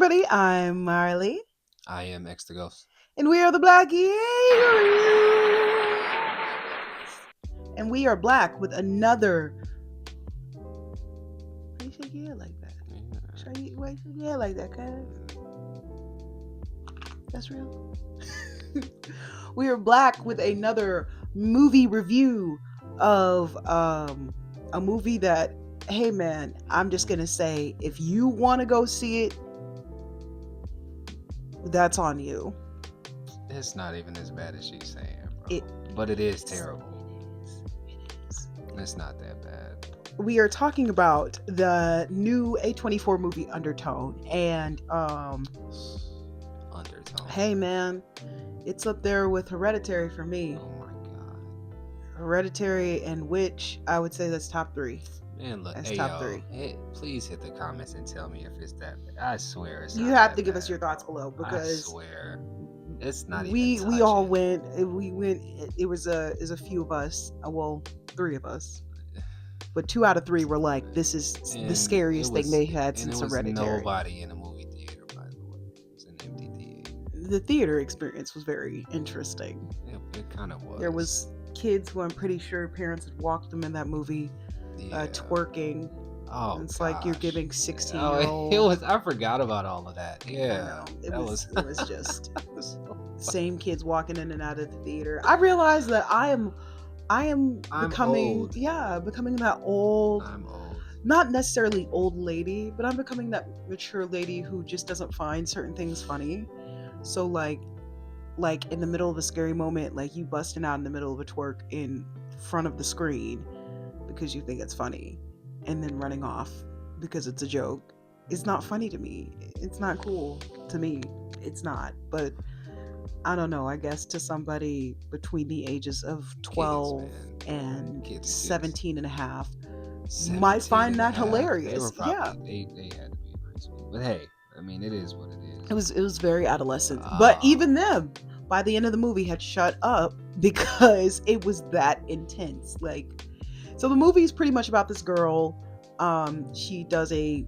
everybody. I'm Marley, I am X the Ghost. and we are the Black Eagles. And we are black with another. Why you shake your head like that? Why you shake your head like that, cuz? That's real. We are black with another movie review of a movie that, hey man, I'm just gonna say, if you want to go see it, that's on you. It's not even as bad as she's saying, bro. But it is terrible. It is. It's not that bad. We are talking about the new A24 movie Undertone, and Undertone. hey man, it's up there with Hereditary for me. Oh my god. Hereditary and Witch, I would say that's top 3. Man, look, That's hey, top 3. Please hit the comments and tell me if it's that bad. I swear it's You not have that to give bad, us your thoughts bro. below, because I swear it's not we even all touching. went. It was a few of us. Well, 3 of us. But 2 out of 3 were like, this is the scariest thing they had since Hereditary. And there was nobody in the movie theater, by the way. It was an empty theater. The theater experience was very interesting. It kind of was. There was kids who I'm pretty sure parents had walked them in that movie, twerking. Oh, it's like you're giving 16-year-old. It was. I forgot about all of that. Yeah, it was just same kids walking in and out of the theater. I realized that I'm becoming old. becoming that old. I'm old. Not necessarily old lady, but I'm becoming that mature lady who just doesn't find certain things funny. So like in the middle of a scary moment, like you busting out in the middle of a twerk in front of the screen because you think it's funny, and then running off because it's a joke, it's not funny to me. It's not cool to me. It's not. But I don't know, I guess to somebody between the ages of 12 and 17 and a half might find that hilarious. They were probably, they had to be pretty sweet. But hey, I mean, it is what it is. It was very adolescent. But even them, by the end of the movie, had shut up because it was that intense. Like, so the movie is pretty much about this girl. She does a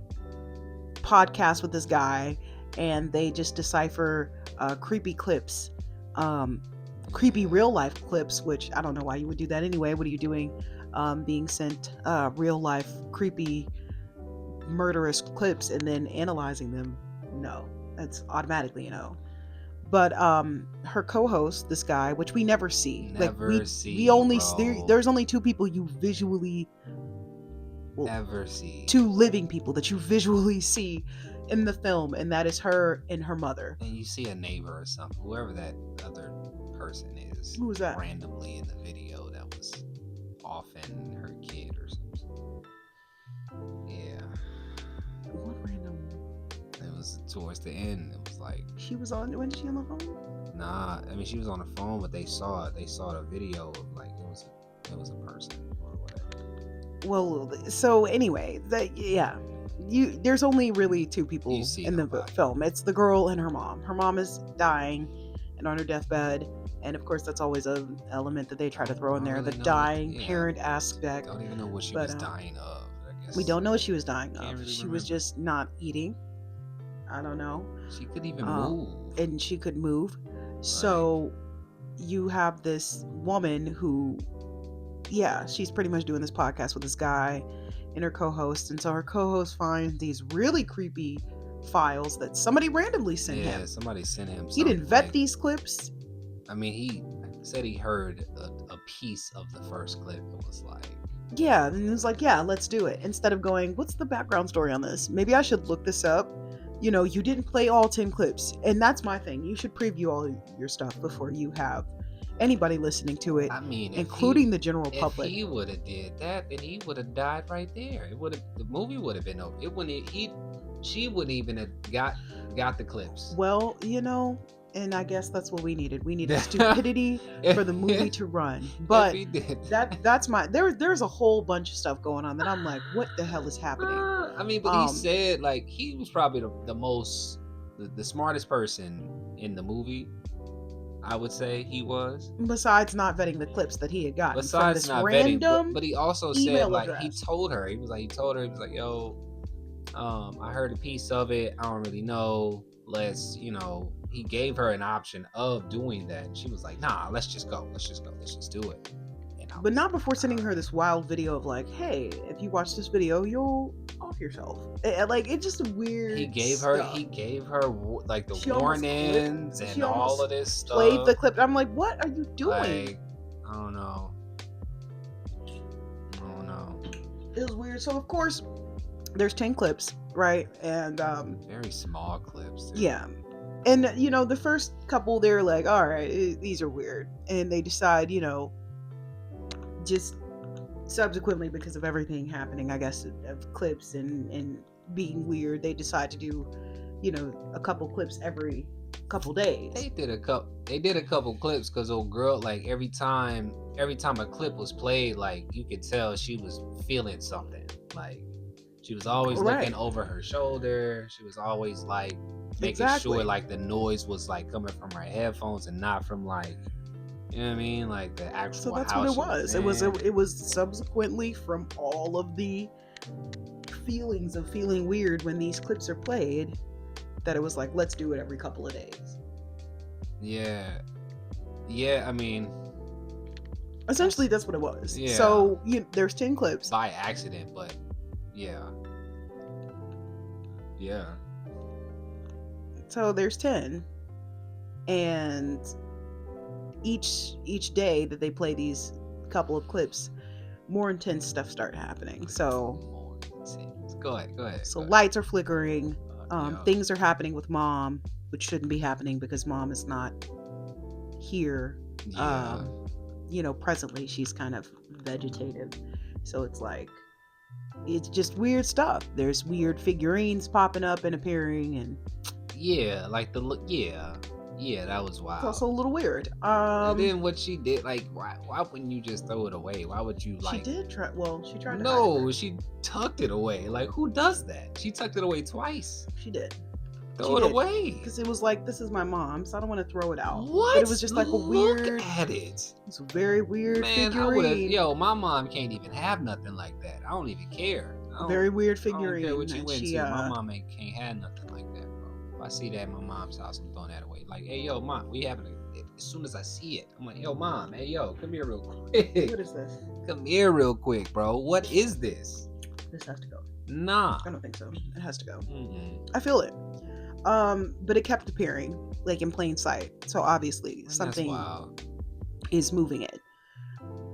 podcast with this guy, and they just decipher creepy clips, creepy real life clips, which I don't know why you would do that anyway. What are you doing being sent real life creepy murderous clips and then analyzing them? No, that's automatically a no. But her co-host, this guy, which we never see. We only there's only 2 people you visually ever see. 2 living people that you visually see in the film, and that is her and her mother. And you see a neighbor or something, whoever that other person is. Who was that? Randomly in the video that was often her kid or something. Yeah. What random? It was towards the end. It was like she was on. When she on the phone? Nah, I mean she was on the phone, but they saw it. They saw the video of like it was a person or whatever. Well, so anyway, there's only really 2 people in the film. It's the girl and her mom. Her mom is dying and on her deathbed, and of course that's always an element that they try to throw in there, the dying parent aspect. I don't even know what she was dying of. I guess we don't know what she was dying of. Really she was just not eating. I don't know. She could even move. And she could move. Right. So you have this woman who, she's pretty much doing this podcast with this guy and her co-host, and so her co-host finds these really creepy files that somebody randomly sent him. Yeah, somebody sent him. He didn't vet these clips. I mean, he said he heard a piece of the first clip. It was like, and it was like, let's do it. Instead of going, what's the background story on this? Maybe I should look this up. You know, you didn't play all 10 clips, and that's my thing. You should preview all your stuff before you have anybody listening to it. I mean, including the general public. If he would have did that, then he would have died right there. The movie would have been over. It wouldn't. She wouldn't even have got the clips. Well, you know, and I guess that's what we needed. We needed stupidity for the movie to run. But that's my there's a whole bunch of stuff going on that I'm like, what the hell is happening? I mean, but he said like he was probably the smartest person in the movie. I would say he was. Besides not vetting the clips that he had gotten. Besides from not this random vetting, but he also said like address. He told her, yo, I heard a piece of it. I don't really know. He gave her an option of doing that. And she was like, nah, let's just go. Let's just go. Let's just do it. And I But was not like, before sending all her right. this wild video of like, hey, if you watch this video, you'll off yourself. Like, it's just weird He gave stuff. her like the She almost clipped. warnings She and all almost of this played stuff. the clip. I'm like, what are you doing? Like, I don't know. I don't know. It was weird. So of course, there's 10 clips, right? And Very small clips. Too. yeah. And the first couple, they're like, all right, these are weird. And they decide, just subsequently, because of everything happening, I guess, of clips and being weird, they decide to do, a couple clips every couple days. They did a couple clips because old girl, like every time a clip was played, like you could tell she was feeling something. Like she was always looking over her shoulder. She was always like making sure like the noise was like coming from her headphones and not from like, you know what I mean, like the actual. So that's house what it was. It was subsequently from all of the feelings of feeling weird when these clips are played that it was like, let's do it every couple of days. Yeah. I mean, essentially that's what it was. Yeah. So there's 10 clips by accident, but yeah. So there's 10, and each day that they play these couple of clips, more intense stuff start happening. So go ahead. So lights are flickering. Things are happening with mom, which shouldn't be happening because mom is not here. Presently she's kind of vegetative. So it's like, it's just weird stuff. There's weird figurines popping up and appearing, and like the look. Yeah, that was wild. It's also a little weird. And then what she did, like, why wouldn't you just throw it away? Why would you like? She did try. Well, she tried to. No, she tucked it away. Like, who does that? She tucked it away twice. She did. Throw it away. Because it was like, this is my mom, so I don't want to throw it out. What? But it was just like a weird. Look at it. It's a very weird figurine. I would have. My mom can't even have nothing like that. I don't even care. Very weird figurine. I don't care what you into. My mom can't have nothing like that, bro. If I see that at my mom's house, I'm throwing that away. Like, hey, yo, mom, we having as soon as I see it, I'm like, yo, mom, hey, yo, come here real quick. What is this? Come here real quick, bro. What is this? This has to go. Nah. I don't think so. It has to go. Mm-hmm. I feel it. But it kept appearing, like in plain sight. So obviously something is moving it.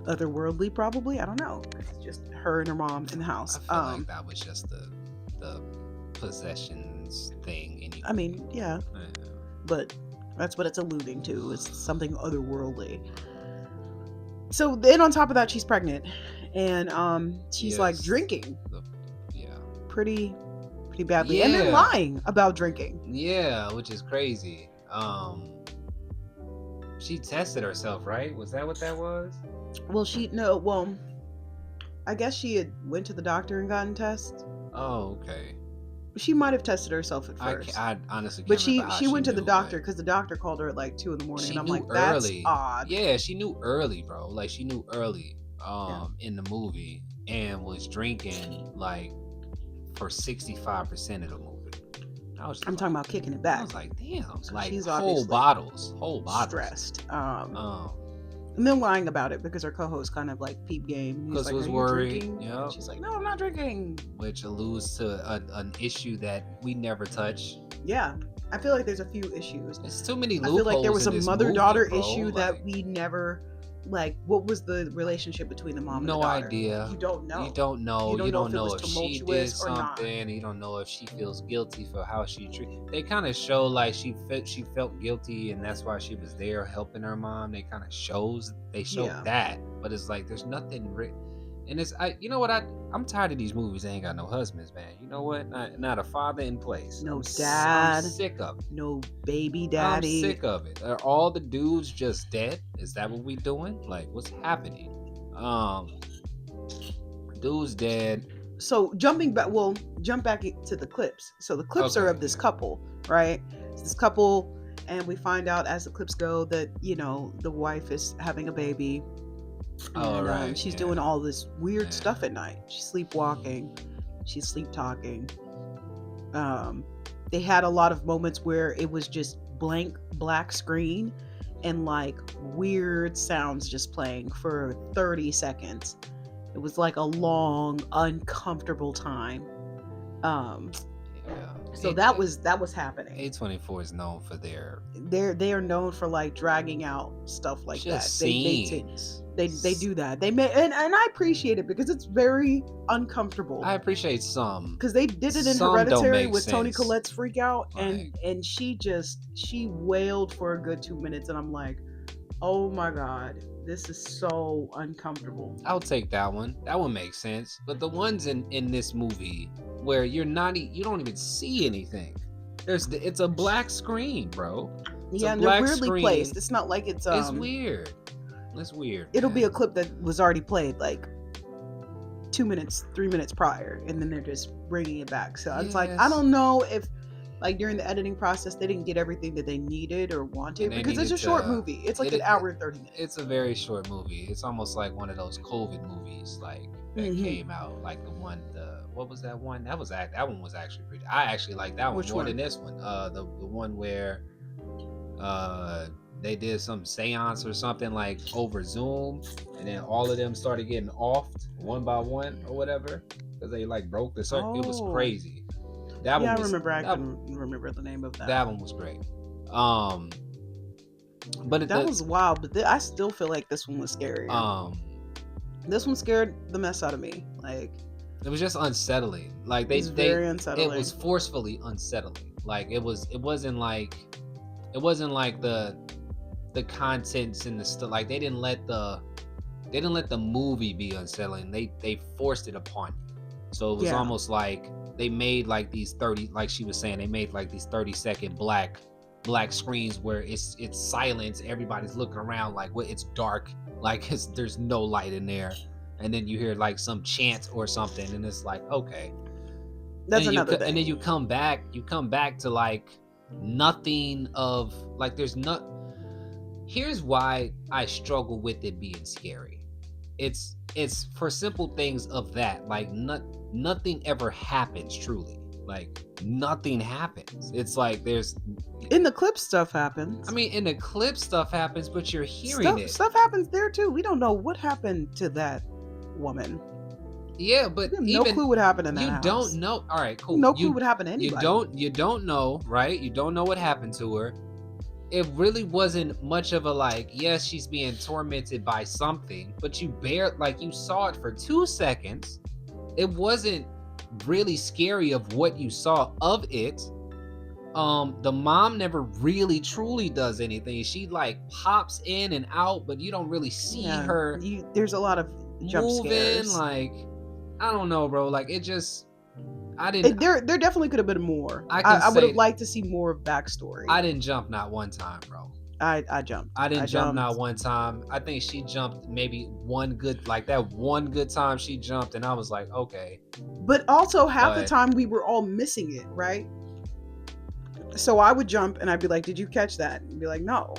Otherworldly, probably. I don't know. It's just her and her mom in the house. I feel like that was just the possessions thing. Anyway. I mean, yeah. But that's what it's alluding to. It's something otherworldly. So then on top of that, she's pregnant, and she's like drinking. Pretty badly, and then lying about drinking. Yeah, which is crazy. She tested herself, right? Was that what that was? Well, I guess she had went to the doctor and gotten tests. Oh, okay. She might have tested herself at first. I honestly can't But she went to the knew, doctor because the doctor called her at like 2 a.m. and I'm like, that's odd. Yeah, she knew early, bro. Like she knew early in the movie and was drinking like for 65% of the movie. I'm talking about kicking it back. I was like, damn, so like she's whole bottles. Stressed. And then lying about it because her co-host kind of like peep game. Because was worried. Yeah. She's like, no, I'm not drinking. Which alludes to an issue that we never touch. Yeah. I feel like there's a few issues. There's too many loopholes. I feel like there was a mother-daughter issue like, that we never, like, what was the relationship between the mom and the daughter? No idea. You don't know. You don't know if she did something. Not. You don't know if she feels guilty for how she treated. They kind of show like she felt guilty, and that's why she was there helping her mom. They kind of show that, but it's like there's nothing written. And you know what? I'm tired of these movies. They ain't got no husbands, man. You know what? Not a father in place. No dad. I'm sick of it. No baby daddy. I'm sick of it. Are all the dudes just dead? Is that what we doing? Like, what's happening? Dude's dead. So jump back to the clips. So the clips are of this couple, right? It's this couple, and we find out as the clips go that the wife is having a baby. She's doing all this weird stuff at night. She's sleepwalking. She's sleep talking. Um, they had a lot of moments where it was just blank black screen and like weird sounds just playing for 30 seconds. It was like a long, uncomfortable time. Um, so that was happening. A24 is known for their They are known for like dragging out stuff like that. scenes. They do that. They may and I appreciate it because it's very uncomfortable. I appreciate some because they did it in some Hereditary with sense. Toni Collette's freak out, Like, and she wailed for a good 2 minutes, and I'm like, oh my god, this is so uncomfortable. I'll take that one. That one makes sense. But the ones in this movie where you don't even see anything. It's a black screen, bro. Yeah, and they're weirdly placed. It's not like it's weird. It's weird. It'll be a clip that was already played like 2 minutes, 3 minutes prior, and then they're just bringing it back. So it's like, I don't know if like during the editing process they didn't get everything that they needed or wanted, because it's a short movie. It's like an hour and 30 minutes. It's a very short movie. It's almost like one of those COVID movies like that came out, like what was that one? That one was actually pretty. I actually like that one more than this one. The one where they did some seance or something like over Zoom, and then all of them started getting offed one by one or whatever because they like broke the circuit. It was crazy. That one was, I can remember the name of that. That one was great. But that was wild. But I still feel like this one was scarier. This one scared the mess out of me. Like, it was just unsettling. Like very unsettling. It was forcefully unsettling. Like it wasn't like the contents and the stuff. Like they didn't let the movie be unsettling. They forced it upon you. So it was almost like they made like these 30, like she was saying, they made like these 30-second black screens where it's silence. Everybody's looking around like it's dark, like there's no light in there, and then you hear like some chant or something, and it's like, okay, that's another thing. And then you come back to like nothing of like there's not. Here's why I struggle with it being scary. It's for simple things of that, like nothing ever happens truly. Like nothing happens. It's like there's in the clip stuff happens. I mean, in the clip stuff happens, but you're hearing it. Stuff happens there too. We don't know what happened to that woman. Yeah, but we have no clue what happened in that house. You don't know. All right, cool. No clue what happened to anybody. You don't know, right? You don't know what happened to her. It really wasn't much of a like, yes, she's being tormented by something, but you saw it for 2 seconds. It wasn't really scary of what you saw of it. The mom never really truly does anything. She like pops in and out, but you don't really see her. There's a lot of jump scares. Like, I don't know, bro. Like it just, I didn't. There definitely could have been more. I would have liked to see more of backstory. I didn't jump not one time, bro. I jumped. I didn't jump not one time. I think she jumped maybe one good time she jumped, and I was like, okay. But also half the time we were all missing it, right? So I would jump and I'd be like, "Did you catch that?" And be like, "No."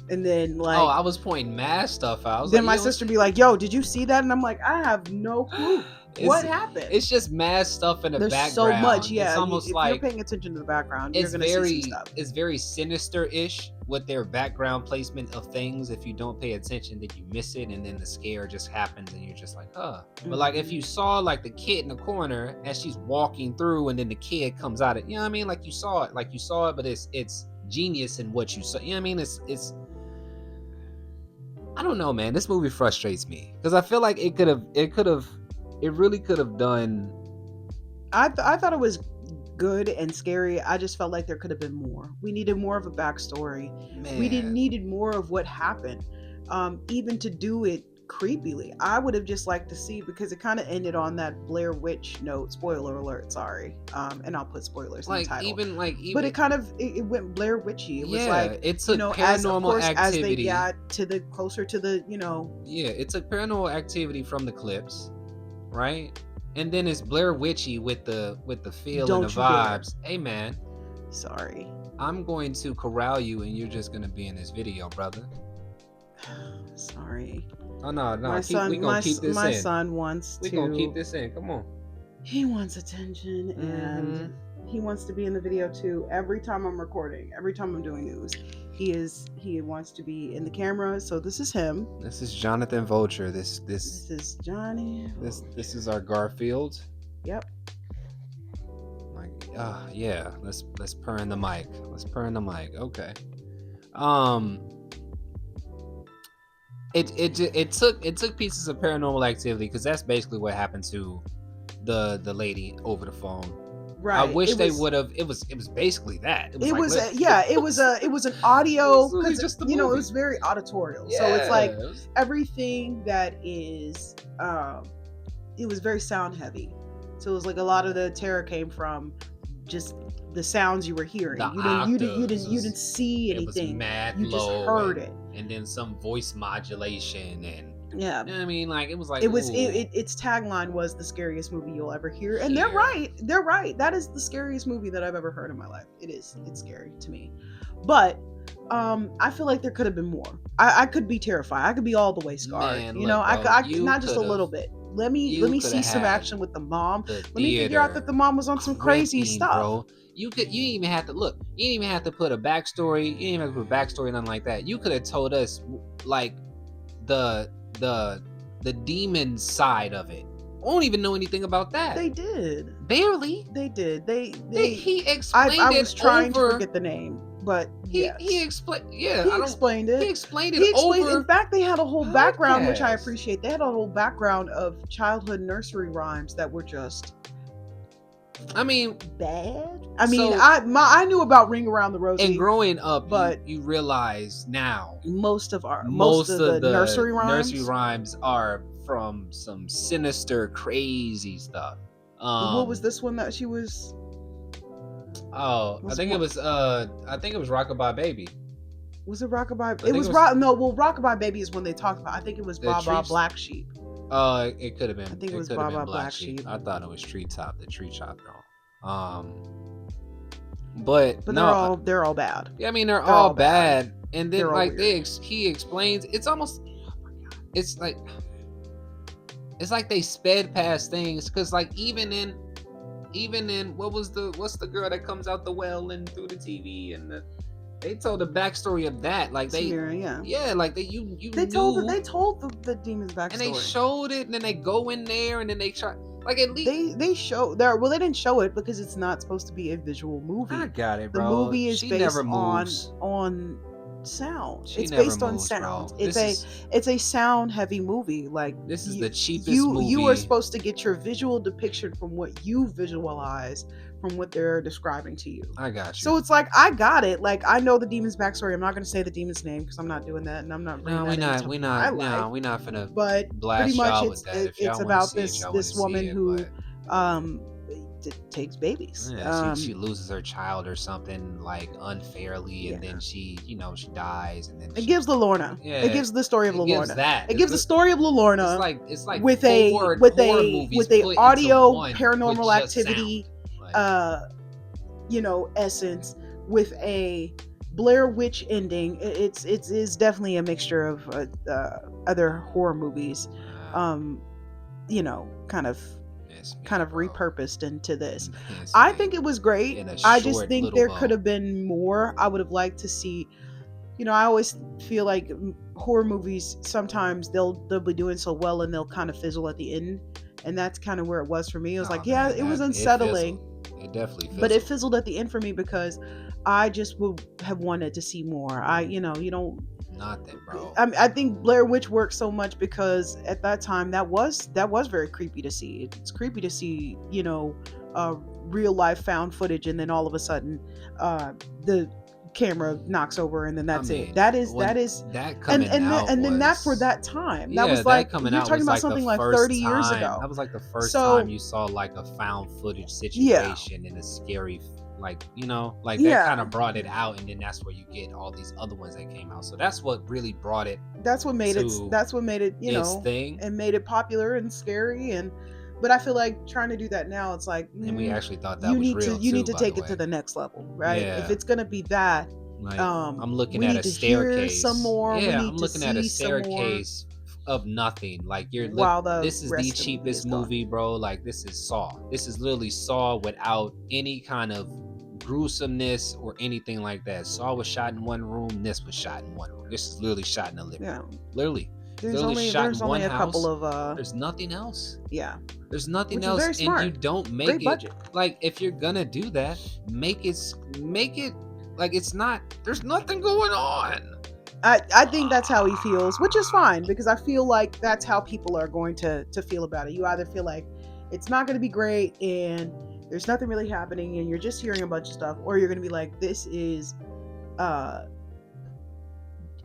And then like, I was pointing mad stuff out. Then my sister be like, "Yo, did you see that?" And I'm like, "I have no clue." What happened? It's just mad stuff in the background. There's so much, yeah. It's almost if like you're paying attention to the background, you're gonna see some stuff. It's very sinister-ish with their background placement of things. If you don't pay attention, then you miss it, and then the scare just happens, and you're just like, huh. Mm-hmm. But like if you saw like the kid in the corner as she's walking through, and then the kid comes out, you know what I mean? Like you saw it, but it's genius in what you saw. You know what I mean? It's. I don't know, man. This movie frustrates me because I feel like it really could have done. I thought it was good and scary. I just felt like there could have been more. We needed more of a backstory. Man. We needed more of what happened, even to do it creepily. I would have just liked to see, because it kind of ended on that Blair Witch note. Spoiler alert, sorry. And I'll put spoilers in the title. Even but it kind of it went Blair Witchy. It was like, it's a paranormal activity. As they got closer to the, Yeah, it's a paranormal activity from the clips, right? And then it's Blair Witchy with the feel and the vibes. Hey man, sorry. I'm going to corral you, and you're just gonna be in this video, brother. Sorry. Oh no. We're gonna keep this in. My son wants We're gonna keep this in. Come on. He wants attention, and He wants to be in the video too. Every time I'm recording, every time I'm doing news, he wants to be in the camera. So this is him. This is Jonathan Vulture. This is Johnny. This is our Garfield. Yep. Like, yeah. Let's purr in the mic. Okay. It took pieces of Paranormal Activity, because that's basically what happened to the lady over the phone. Right. I wish they would have. It was basically that. It was an audio, because it was very auditorial. Yeah. So it's like everything that is it was very sound heavy. So it was like a lot of the terror came from just the sounds you were hearing. You didn't see anything. It was mad you just heard it. And then some voice modulation and yeah. You know what I mean? Like, it was like its tagline was the scariest movie you'll ever hear. And they're right. That is the scariest movie that I've ever heard in my life. It's scary to me. But I feel like there could have been more. I could be terrified. I could be all the way scarred. Man, I could not just a little bit. Let me see some action with the mom. Let me figure out that the mom was on some crazy stuff. Bro. You didn't even have to look. You didn't even have to put a backstory. You didn't even have to put a backstory, nothing like that. You could have told us like the demon side of it. I don't even know anything about that. They did. Barely. They did. He explained it. I was trying to forget the name, but he explained. Yeah, he explained it. He explained it over. In fact, they had a whole background, which I appreciate. They had a whole background of childhood nursery rhymes that were just. I mean, bad. I mean, I knew about Ring Around the Rosie. And growing up, but you realize now most of the nursery rhymes are from some sinister, crazy stuff. What was this one that she was? Oh, I think it was Rockabye Baby. Was it Rockabye? Rockabye Baby is when they talked about. I think it was Baba Black Sheep. It could have been. I think it was Baba Black Sheep. I thought it was Treetop, the Tree Chop though. But no, they're all bad. Yeah, I mean they're all bad. And then like he explains, it's almost, it's like they sped past things, because like even in what's the girl that comes out the well and through the TV, and they told the backstory of that, like they Samira, like they told the demon's backstory, and they showed it, and then they go in there, and then they try, like, at least they show there. Well, they didn't show it because it's not supposed to be a visual movie. I got it, bro. The movie is based on sound. It's based on sound. Bro. It's a sound heavy movie. Like, this is the cheapest movie. You are supposed to get your visual depiction from what you visualize from what they're describing to you. I got you. So it's like, I got it. Like, I know the demon's backstory. I'm not going to say the demon's name because I'm not doing that, and I'm not bringing we're not finna blast y'all with that. It's about this woman who takes babies. Yeah, she loses her child or something, like, unfairly, and then she dies, and then it gives Lorna. Yeah, it gives the story of Lorna. It gives the story of Lorna. It's like with a audio Paranormal Activity, essence, with a Blair Witch ending. It is definitely a mixture of other horror movies, kind of repurposed into this. I think it was great. I just think there could have been more. I would have liked to see, I always feel like horror movies, sometimes they'll be doing so well and they'll kind of fizzle at the end, and that's kind of where it was for me. It was it was unsettling. It definitely fizzled. But it fizzled at the end for me because I just would have wanted to see more. You don't. Nothing, bro. I think Blair Witch worked so much because at that time that was very creepy to see. It's creepy to see, real life found footage, and then all of a sudden, the camera knocks over, and then that's it. That is that coming out, and then that for that time. That was like, you're talking about something like 30 years ago. That was like the first time you saw like a found footage situation in a scary. That kind of brought it out, and then that's where you get all these other ones that came out. So that's what really brought it. That's what made it. That's what made it. Thing, and made it popular and scary. But I feel like trying to do that now, it's like, and we actually thought that was real. You need to take it to the next level, right? Yeah. If it's gonna be that, I'm looking at a staircase. Some more. Yeah, I'm looking at a staircase of nothing. Like while the this is the rest of the movie cheapest is going. movie, bro. Like this is Saw. This is literally Saw without any kind of gruesomeness or anything like that. Saw was shot in one room. This was shot in one room. This is literally shot in a living room. Literally. There's only a couple of there's nothing else. Yeah. There's nothing Which else, is very smart. and you don't make Great it budget. like if you're gonna do that, make it like it's not. There's nothing going on. I think that's how he feels, which is fine because I feel like that's how people are going to feel about it. You either feel like it's not going to be great and there's nothing really happening and you're just hearing a bunch of stuff, or you're going to be like, this is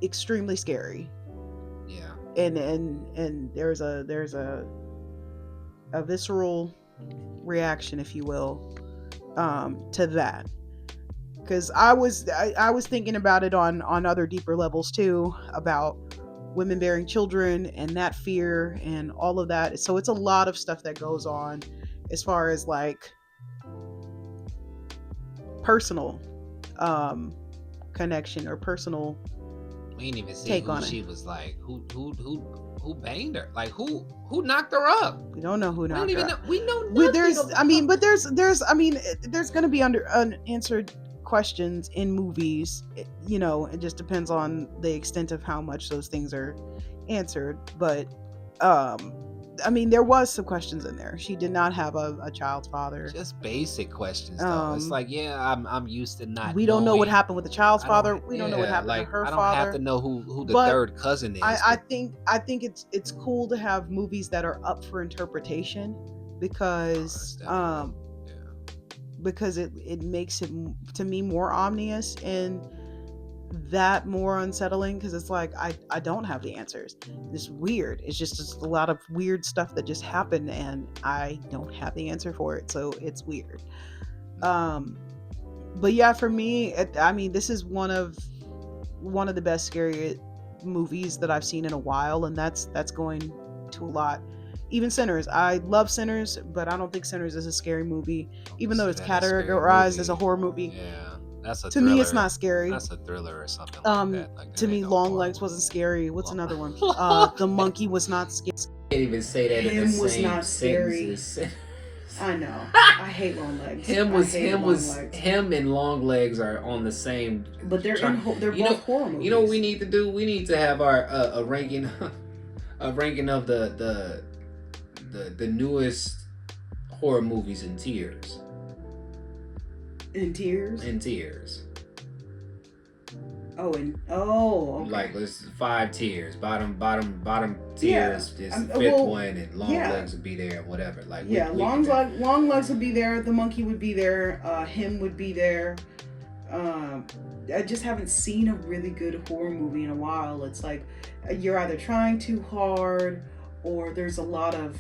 extremely scary. Yeah. And there's a visceral reaction, if you will, to that. Because I was thinking about it on other deeper levels too, about women bearing children and that fear and all of that. So it's a lot of stuff that goes on as far as like personal connection or personal. We didn't even see take who on she it. was like. Who banged her? Like who knocked her up? We don't know who knocked her up. We know nothing. There's going to be unanswered questions in movies. You know, it just depends on the extent of how much those things are answered. But there was some questions in there. She did not have a child's father. Just basic questions, though. It's like, I'm used to not. We don't know what happened with the child's father. We don't know what happened to her father. I don't have to know who the third cousin is. I think it's cool to have movies that are up for interpretation because because it makes it to me more ominous and that more unsettling, because it's like I don't have the answers. It's weird. It's just a lot of weird stuff that just happened and I don't have the answer for it, so it's weird. But yeah, for me, this is one of the best scary movies that I've seen in a while, and that's going to a lot. Even Sinners, I love Sinners, but I don't think Sinners is a scary movie, even though it's categorized as a horror movie. Yeah, that's a to me, it's not scary. That's a thriller or something like that. Like, to me, Long Legs wasn't scary. What's another one? The Monkey was not scary. Can't even say that in the same was not scary. I know. I hate Long Legs. Him and Long Legs are on the same. But they're both horror movies. You know what we need to do? We need to have our a ranking of the newest horror movies in tiers. In tiers? In tiers. Okay. Like there's 5 tiers. Bottom tiers is the 5th one, and Long Legs would be there, whatever. Like Long Legs would be there. The Monkey would be there. Him would be there. I just haven't seen a really good horror movie in a while. It's like you're either trying too hard, or there's a lot of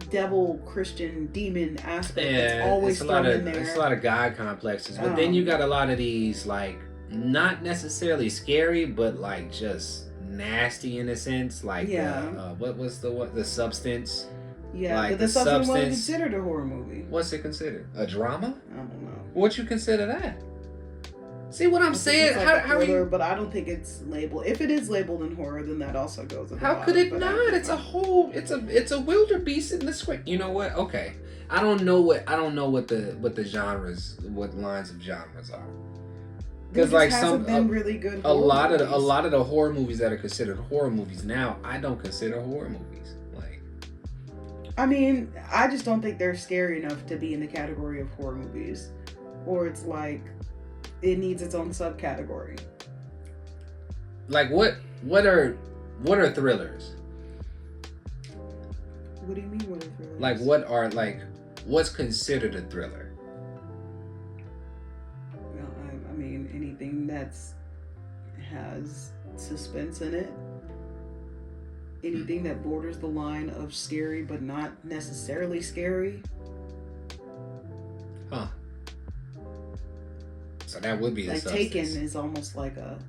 devil, Christian, demon aspect that's always thrown in there. It's a lot of God complexes, but then you got a lot of these like not necessarily scary, but like just nasty in a sense. Like what was the Substance? Yeah, like but the Substance wasn't considered a horror movie. What's it considered? A drama? I don't know. What you consider that? See what I'm saying? Like how thriller, are you? But I don't think it's labeled. If it is labeled in horror, then that also goes. How could it not? It's a whole. It's a wildebeest in the square. You know what? Okay, I don't know what the genres, what lines of genres are. Because like really good. A lot of the horror movies that are considered horror movies now, I don't consider horror movies. Like, I just don't think they're scary enough to be in the category of horror movies, or it's like. It needs its own subcategory. Like what are thrillers? What do you mean what are thrillers? Like what's considered a thriller? Well, anything that's has suspense in it. Anything that borders the line of scary but not necessarily scary. Huh. So that would be like Taken is almost like a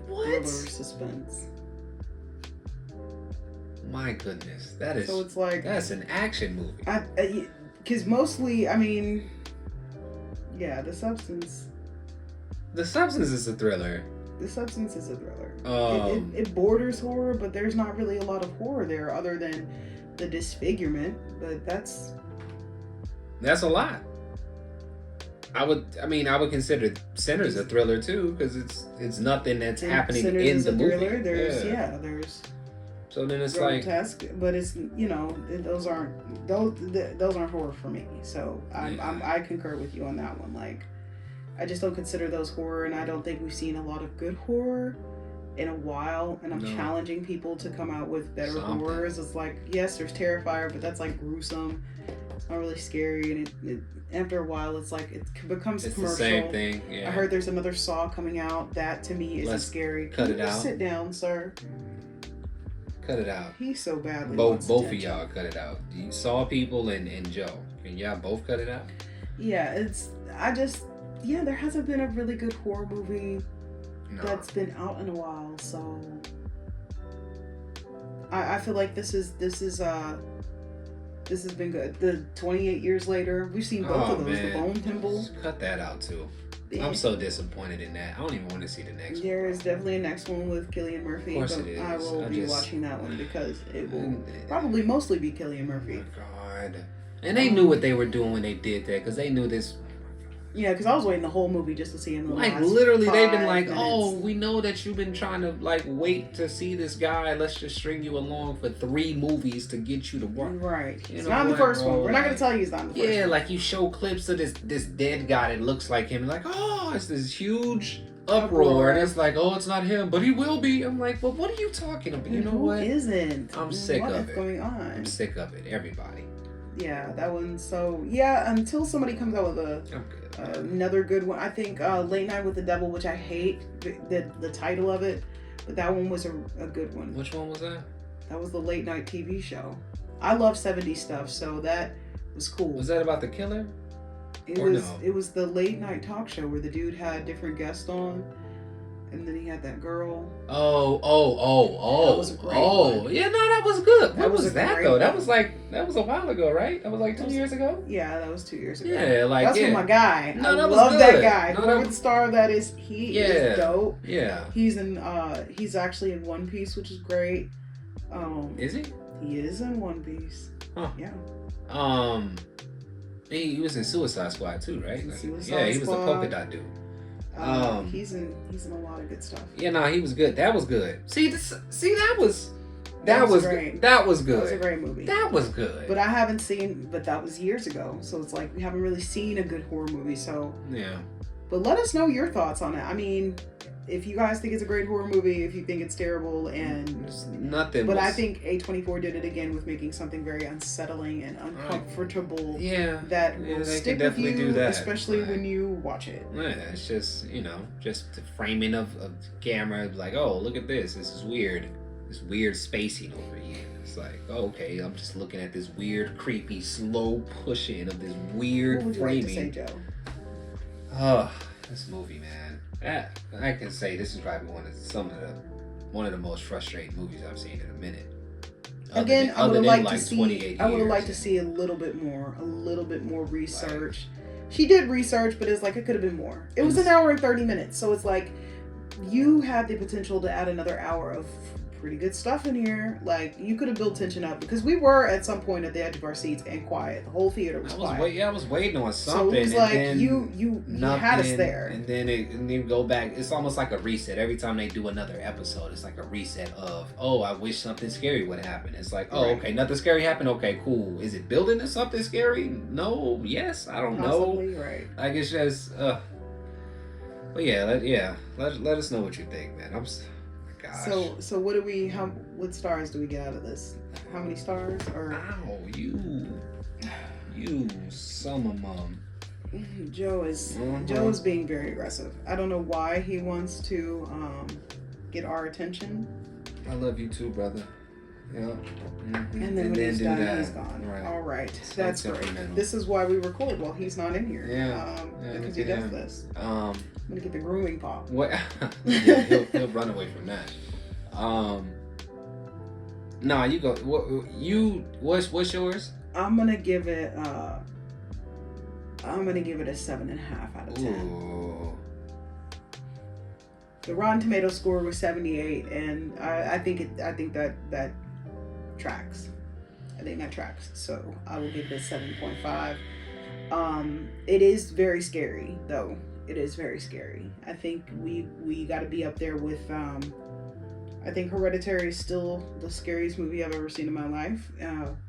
thriller suspense. My goodness, that is. So it's like that's an action movie. Because mostly, The Substance. The Substance is a thriller. The Substance is a thriller. It borders horror, but there's not really a lot of horror there other than the disfigurement. But that's a lot. I would consider Sinners a thriller too, because it's nothing that's happening Sinners in is the a movie. thriller. There's so then it's grotesque, but it's those aren't horror for me. So I concur with you on that one. Like, I just don't consider those horror, and I don't think we've seen a lot of good horror in a while. And I'm challenging people to come out with better horrors. It's like, yes, there's Terrifier, but that's like gruesome. It's not really scary, and it after a while, it's like it becomes commercial. The same thing. Yeah. I heard there's another Saw coming out. That to me isn't scary. Cut it out. Sit down, sir. Cut it out. He so badly. Both of y'all cut it out. You Saw people and Joe. Can y'all both cut it out? Yeah, there hasn't been a really good horror movie that's been out in a while. So I feel like this has been good. The 28 years later, we've seen both of those. Man. The Bone Temple. Cut that out too. Yeah. I'm so disappointed in that. I don't even want to see the next one. There is definitely a next one with Cillian Murphy. Of course it is. I will be watching that one because it will probably mostly be Cillian Murphy. Oh my God. And they knew what they were doing when they did that, because they knew this. Yeah, because I was waiting the whole movie just to see him. Like, literally, they've been like, oh, we know that you've been trying to, like, wait to see this guy. Let's just string you along for 3 movies to get you to work. Right. It's not in the first one. We're not going to tell you it's not in the first one. Yeah, like, you show clips of this dead guy that looks like him. Like, oh, it's this huge uproar. And it's like, oh, it's not him, but he will be. I'm like, well, what are you talking about? You know what? Who isn't? I'm sick of it. What is going on? I'm sick of it. Everybody. Yeah, that one. So, yeah, until somebody comes out with another good one. I think Late Night with the Devil, which I hate the title of it, but that one was a good one. Which one was that? That was the late night TV show. I love 70s stuff, so that was cool. Was that about the killer? It was the late night talk show where the dude had different guests on, and then he had that girl. Oh. That was a great one. Yeah, no, that was good. What was that though? One. That was a while ago, right? That was like 2 years ago? Yeah, that was 2 years ago. Yeah, like that's with my guy. No, I love that guy. No, Whoever the star of that is, he is dope. Yeah. He's actually in One Piece, which is great. Is he? He is in One Piece. Huh. Yeah. He was in Suicide Squad too, right? He was the polka dot dude. He's in a lot of good stuff. Yeah, no, he was good. That was good. That was great. That was good. That was a great movie. That was good. But that was years ago. So it's like we haven't really seen a good horror movie. So yeah. But let us know your thoughts on it. I mean, if you guys think it's a great horror movie, if you think it's terrible, I think A24 did it again with making something very unsettling and uncomfortable. Yeah. That will stick with you, do that. especially when you watch it. Yeah, it's just just the framing of the camera, like, oh, look at this. This is weird. This weird spacing over here. It's like, oh, okay, I'm just looking at this weird, creepy, slow pushing of this weird what would you framing. Like to say, Joe? Oh, this movie, man. I can say this is probably one of the most frustrating movies I've seen in a minute. Again, I would have liked to see a little bit more research. She did research, but it's like it could have been more. It was an hour and 30 minutes, so it's like you had the potential to add another hour of pretty good stuff in here. Like, you could have built tension up, because we were at some point at the edge of our seats and quiet. The whole theater was quiet. I was waiting on something. So it was like you had us there. And then you go back. It's almost like a reset. Every time they do another episode, it's like a reset of, oh, I wish something scary would happen. It's like, oh, okay, nothing scary happened. Okay, cool. Is it building to something scary? No. Yes. I don't know. Right. Like, it's just, but yeah, let us know what you think, man. Gosh. So what stars do we get out of this? How many stars? Or you some of mom. Joe is being very aggressive. I don't know why he wants to get our attention. I love you too, brother. Yeah. Mm-hmm. And then when he's done, he's gone. Right. All right. That's great. This is why we record while he's not in here. Yeah. Because he does this. I'm gonna get the grooming pop. What? Yeah, he'll run away from that. Nah, you go. What's yours? I'm gonna give it a 7.5 out of 10. Ooh. The Rotten Tomato score was 78, and I think that tracks. I think that tracks. So I will give it a 7.5. It is very scary, though. It is very scary. I think we got to be up there with. I think Hereditary is still the scariest movie I've ever seen in my life.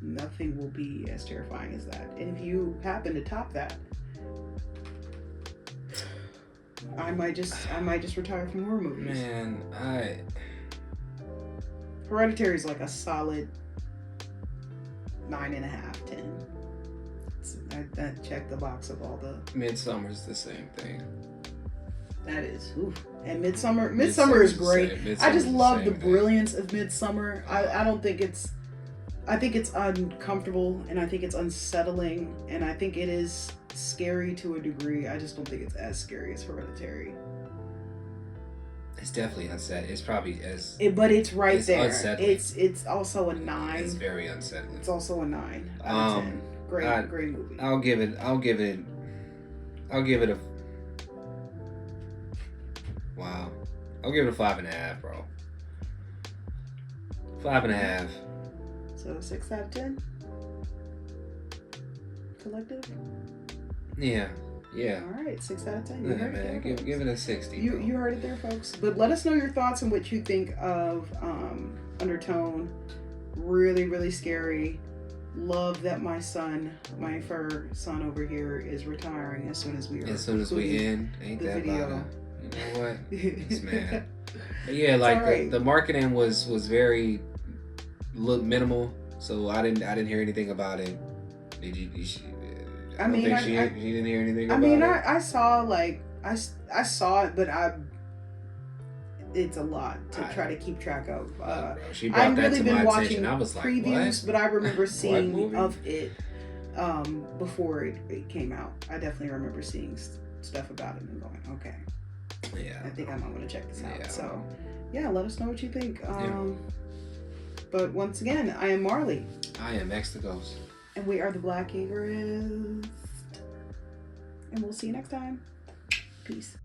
Nothing will be as terrifying as that. And if you happen to top that, I might just retire from horror movies. Man, Hereditary is like a solid 9.5, 10. That checked the box of all the. Midsummer's the same thing. That is, oof. And Midsummer is great. I just love the brilliance of Midsummer. I don't think it's. I think it's uncomfortable, and I think it's unsettling, and I think it is scary to a degree. I just don't think it's as scary as Hereditary. It's definitely unsettling. It's probably as. But it's right there. Unsettling. It's also a 9. It's very unsettling. It's also a 9 out of 10. Great movie. I'll give it a. Wow. I'll give it a 5.5, bro. 5.5. So 6 out of 10? Collective? Yeah. Alright, 6 out of 10. You heard it there, give it a 60. You heard it there, folks. But let us know your thoughts on what you think of Undertone. Really, really scary. Love that my fur son over here is retiring as soon as we end. Ain't that video. about it? You know what? It's mad. But yeah, like the marketing was very minimal, so I didn't hear anything about it. Did you? She didn't hear anything about it. I saw I saw it, but it's a lot to try to keep track of. I've really been watching previews, but I remember seeing of it before it came out. I definitely remember seeing stuff about it and going, okay. Yeah. I think I might want to check this out. So, yeah, let us know what you think. But once again, I am Marley. I am X the Ghost. And we are the Black Eagerist. And we'll see you next time. Peace.